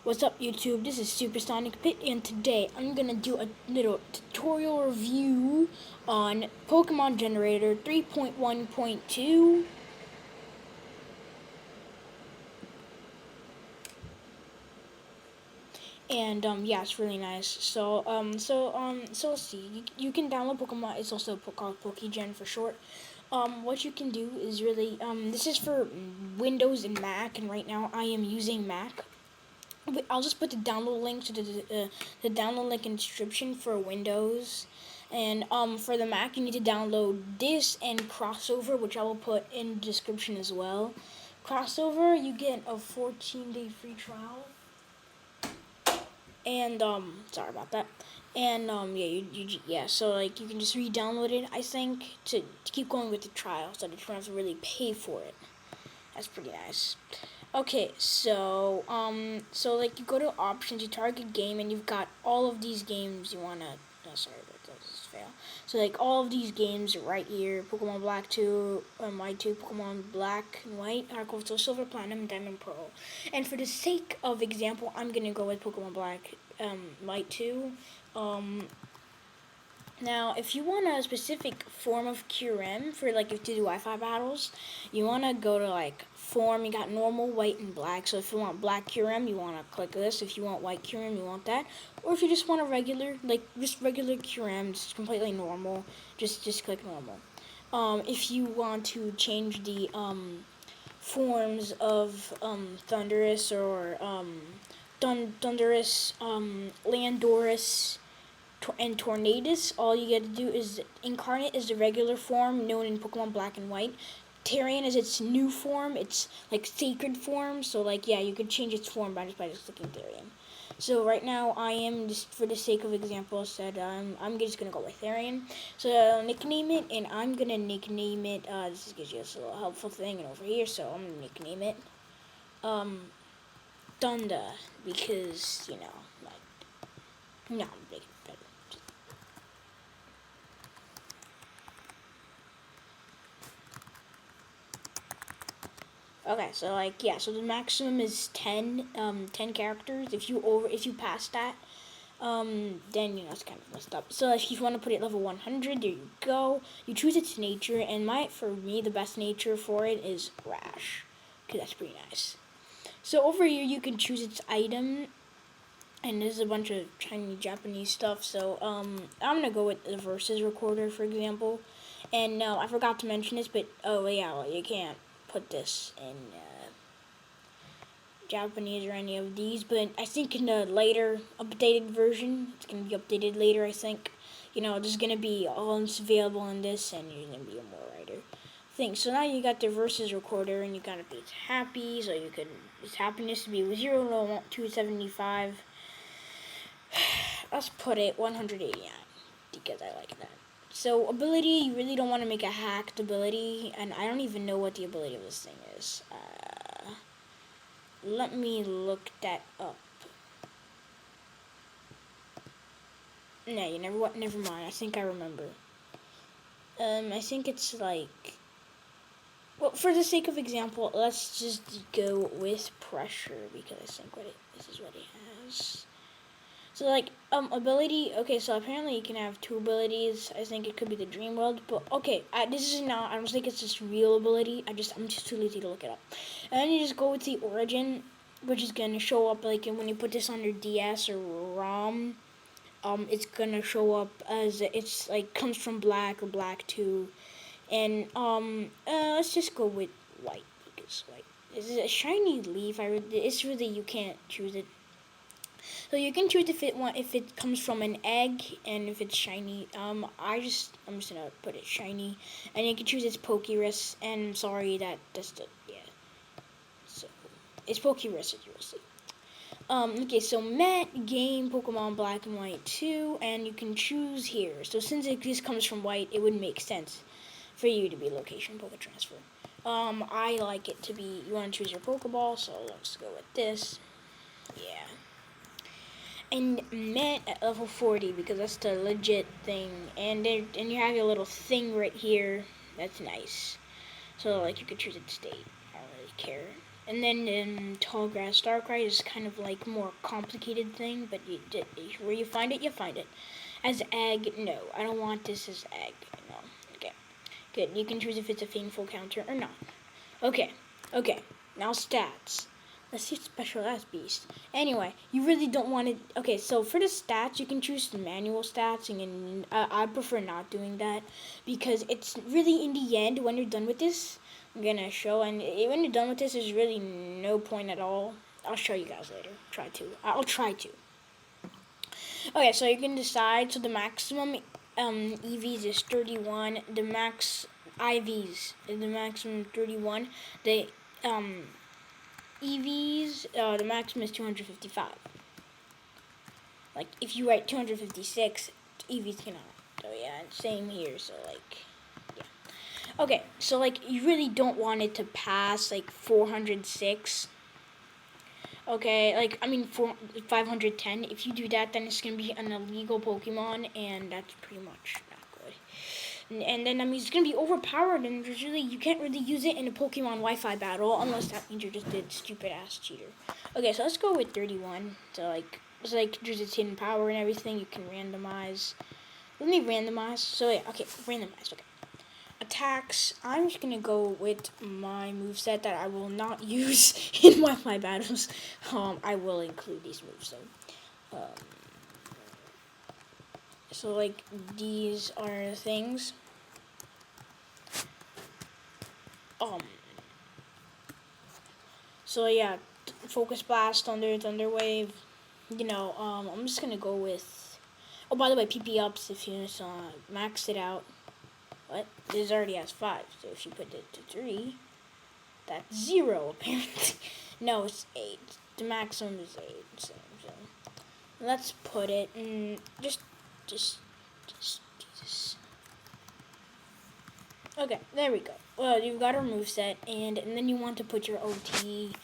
What's up YouTube, this is Supersonic Pit and today I'm gonna do a little tutorial review on Pokemon Generator 3.1.2 and yeah, it's really nice. So let's see, you can download Pokemon, it's also called PokeGen for short. What you can do is really, this is for Windows and Mac, and right now I am using Mac. I'll just put the download link to the download link in the description for Windows, and for the Mac you need to download this and Crossover, which I will put in the description as well. Crossover, you get a 14-day free trial, and sorry about that, and yeah, so like you can just re-download it, I think, to keep going with the trial, so that you don't have to really pay for it. That's pretty nice. Okay, so like you go to options, you target game, and you've got all of these games you wanna. No, sorry, that just fail. So like all of these games right here: Pokemon Black 2, White 2, Pokemon Black and White, Heart Gold, Soul Silver, Platinum, Diamond, Pearl. And for the sake of example, I'm gonna go with Pokemon Black, White 2. Um, Now, if you want a specific form of QRM for like if you do Wi-Fi battles, you want to go to like form. You got normal, white, and black. So if you want black QRM, you want to click this. If you want white QRM, you want that. Or if you just want a regular, like just regular QRM, just completely normal, just click normal. If you want to change the forms of Thundurus or Thundurus, Landorus, and Tornadus, all you get to do is Incarnate is the regular form known in Pokemon Black and White. Tarian is its new form. It's like sacred form. So like yeah, you could change its form by just clicking Therian. So right now I am, just for the sake of example, said I'm just gonna go with Therian. So I'll nickname it, and I'm gonna nickname it. This gives you a little helpful thing, and over here, so I'm gonna nickname it Dunda, because like no, make it better. Okay, so like yeah, so the maximum is 10 characters. If you pass that, then it's kind of messed up. So if you want to put it level 100, there you go. You choose its nature, and for me the best nature for it is Rash, because that's pretty nice. So over here you can choose its item, and there's a bunch of Chinese Japanese stuff. So I'm gonna go with the Versus Recorder, for example. And no, I forgot to mention this, but oh yeah, well, you can't put this in Japanese or any of these, but I think in the later updated version, it's gonna be updated later. I think, there's gonna be all available in this, and you're gonna be a more writer thing. So now you got the Versus Recorder, and you gotta be happy. So you can, its happiness to be 0 to 275. Let's put it 189 because I like that. So ability, you really don't want to make a hacked ability, and I don't even know what the ability of this thing is. Let me look that up. No, you never what? Never mind. I think I remember. I think it's like. Well, for the sake of example, let's just go with pressure because I think this is what it has. So like ability, okay, so apparently you can have two abilities. I think it could be the Dream World, but okay, this is not, I don't think it's just real ability. I'm just too lazy to look it up. And then you just go with the Origin, which is gonna show up like when you put this on your DS or ROM. It's gonna show up as it's like comes from Black or Black 2, and let's just go with White because White is a shiny leaf. It's really, you can't choose it. So you can choose if it comes from an egg and if it's shiny. I'm just gonna put it shiny, and you can choose its Pokerus. And sorry, that's the yeah. So it's Pokerus as you'll see. Okay, so Met game Pokemon Black and White 2, and you can choose here. So since this comes from White, it would make sense for you to be location Poke Transfer. I like it to be, you want to choose your Pokeball, so let's go with this. Yeah. And Met at level 40 because that's the legit thing. And you have your little thing right here. That's nice. So like you could choose its state. I don't really care. And then tall grass Darkrai is kind of like more complicated thing, but where you find it, you find it. As egg, no, I don't want this as egg. No, okay, good. You can choose if it's a painful counter or not. Okay, now stats. Let's see special as beast. Anyway, you really don't want to. Okay, so for the stats, you can choose the manual stats, and I prefer not doing that because it's really in the end when you're done with this. I'm gonna show, and when you're done with this, there's really no point at all. I'll show you guys later. I'll try to. Okay, so you can decide. So the maximum EVs is 31. The max IVs is the maximum 31. The EVs, the maximum is 255. Like, if you write 256, EVs cannot. So, yeah, same here. So, like, yeah. Okay, so, like, you really don't want it to pass, like, 406. Okay, like, I mean, 510. If you do that, then it's going to be an illegal Pokemon, and that's pretty much not good. And then, I mean, it's going to be overpowered, and there's really, you can't really use it in a Pokemon Wi-Fi battle, unless that means you're just a stupid-ass cheater. Okay, so let's go with 31. So, like, it's like, there's its hidden power and everything. You can randomize. Let me randomize. So, yeah, okay, randomize, okay. Attacks, I'm just gonna go with my moveset that I will not use in my battles. I will include these moves though. So like these are the things. So yeah, Focus Blast, Thunder Wave. You know, I'm just gonna go with. Oh, by the way, PP ups if you maxed it out. What? This already has 5, so if you put it to 3, that's 0 apparently. No, it's 8. The maximum is 8. So let's put it in just Jesus. Okay, there we go. Well, you've got our moveset, and then you want to put your OT.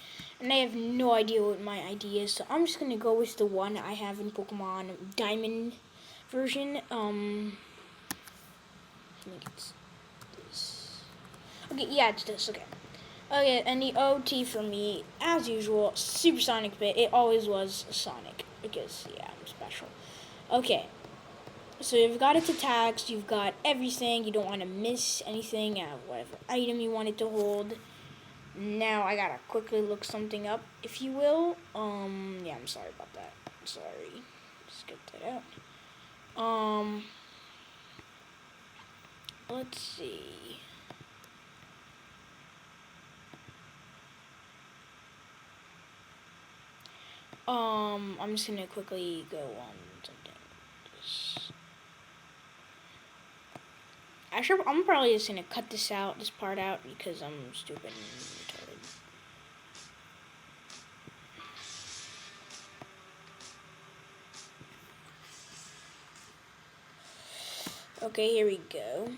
And I have no idea what my ID is, so I'm just gonna go with the one I have in Pokemon Diamond version. I think it's this. Okay, yeah, it's this. Okay. Okay, and the OT for me, as usual, Supersonic Bit. It always was Sonic because yeah, I'm special. Okay. So you've got its attacks, you've got everything. You don't want to miss anything. Whatever item you want it to hold. Now I gotta quickly look something up, if you will. Yeah, I'm sorry about that. Sorry. Skip that out. Let's see. I'm just gonna quickly go on something. Actually, I'm probably just gonna cut this part out, because I'm stupid and retarded. Okay, here we go.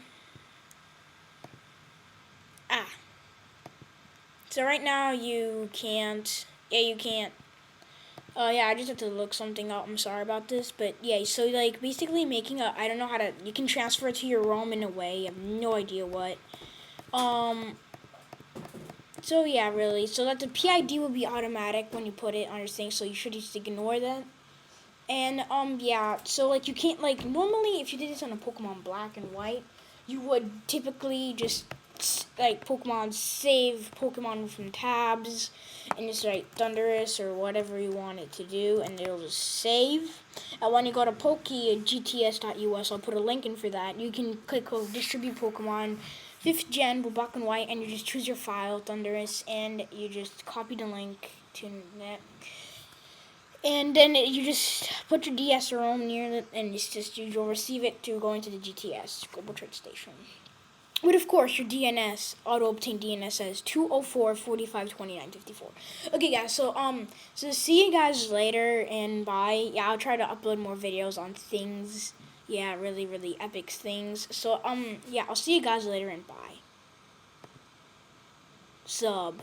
So right now you can't. Yeah, you can't. Yeah, I just have to look something up. I'm sorry about this, but yeah. So like, basically making I don't know how to. You can transfer it to your ROM in a way. I have no idea what. So yeah, really. So that the PID will be automatic when you put it on your thing. So you should just ignore that. And yeah. So like, you can't like normally if you did this on a Pokemon Black and White, you would typically just like Pokemon save Pokemon from tabs and just write Thundurus or whatever you want it to do, and it'll just save. And when you go to GTS.us, I'll put a link in for that. You can click distribute Pokemon 5th gen Black and White, and you just choose your file Thundurus, and you just copy the link to that. And then you just put your DS ROM near it, and it's just you'll receive it through going to the GTS Global Trade Station. But of course, your DNS, auto-obtain DNS says 204 45 29 54. Okay, guys, so see you guys later, and bye. Yeah, I'll try to upload more videos on things. Yeah, really, really epic things. So, yeah, I'll see you guys later, and bye. Sub.